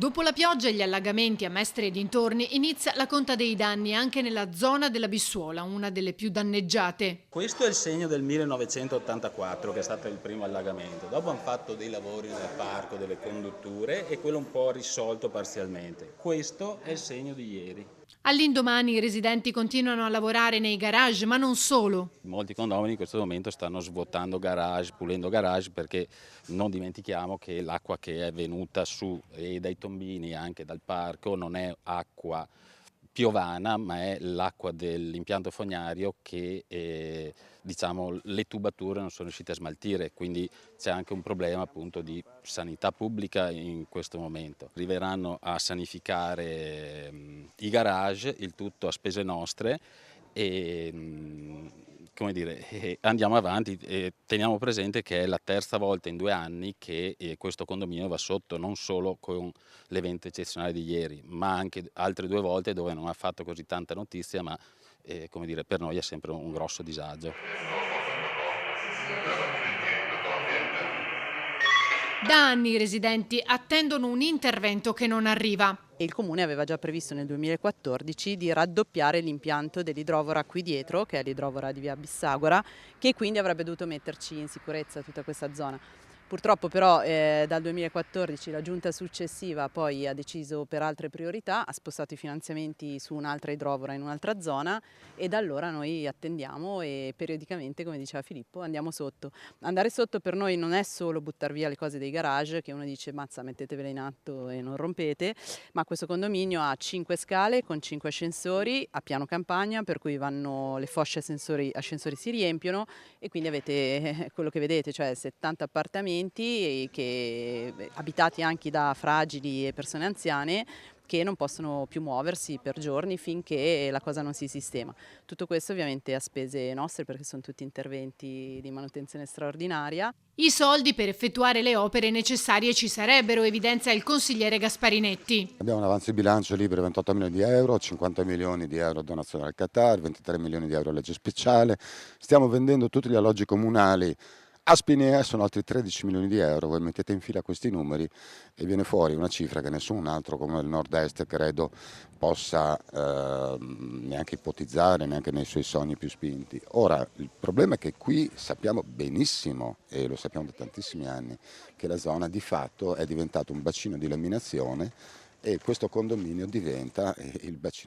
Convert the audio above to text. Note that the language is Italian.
Dopo la pioggia e gli allagamenti a Mestre e dintorni inizia la conta dei danni anche nella zona della Bissuola, una delle più danneggiate. Questo è il segno del 1984 che è stato il primo allagamento. Dopo hanno fatto dei lavori nel parco, delle condutture e quello un po' risolto parzialmente. Questo è il segno di ieri. All'indomani i residenti continuano a lavorare nei garage, ma non solo. Molti condomini in questo momento stanno svuotando garage, pulendo garage, perché non dimentichiamo che l'acqua che è venuta su e dai tombini e anche dal parco non è acqua piovana, ma è l'acqua dell'impianto fognario che diciamo le tubature non sono riuscite a smaltire, quindi c'è anche un problema appunto di sanità pubblica in questo momento. Arriveranno a sanificare i garage, il tutto a spese nostre e come dire, andiamo avanti e teniamo presente che è la terza volta in 2 anni che questo condominio va sotto, non solo con l'evento eccezionale di ieri, ma anche altre 2 volte dove non ha fatto così tanta notizia, ma come dire, per noi è sempre un grosso disagio. Da anni i residenti attendono un intervento che non arriva. Il Comune aveva già previsto nel 2014 di raddoppiare l'impianto dell'idrovora qui dietro, che è l'idrovora di via Bissagora, che quindi avrebbe dovuto metterci in sicurezza tutta questa zona. Purtroppo però dal 2014 la giunta successiva poi ha deciso per altre priorità, ha spostato i finanziamenti su un'altra idrovora in un'altra zona e da allora noi attendiamo e periodicamente, come diceva Filippo, andiamo sotto. Andare sotto per noi non è solo buttare via le cose dei garage, che uno dice mazza mettetevele in atto e non rompete, ma questo condominio ha 5 scale con 5 ascensori a piano campagna, per cui vanno le fasce ascensori si riempiono e quindi avete quello che vedete, cioè 70 appartamenti abitati anche da fragili e persone anziane che non possono più muoversi per giorni finché la cosa non si sistema. Tutto questo ovviamente a spese nostre perché sono tutti interventi di manutenzione straordinaria. I soldi per effettuare le opere necessarie ci sarebbero, evidenzia il consigliere Gasparinetti. Abbiamo un avanzo di bilancio lì per 28 milioni di euro, 50 milioni di euro donazione al Qatar, 23 milioni di euro legge speciale. Stiamo vendendo tutti gli alloggi comunali a Spinea, sono altri 13 milioni di euro. Voi mettete in fila questi numeri e viene fuori una cifra che nessun altro comune del nord-est credo possa neanche ipotizzare, neanche nei suoi sogni più spinti. Ora, il problema è che qui sappiamo benissimo, e lo sappiamo da tantissimi anni, che la zona di fatto è diventata un bacino di laminazione e questo condominio diventa il bacino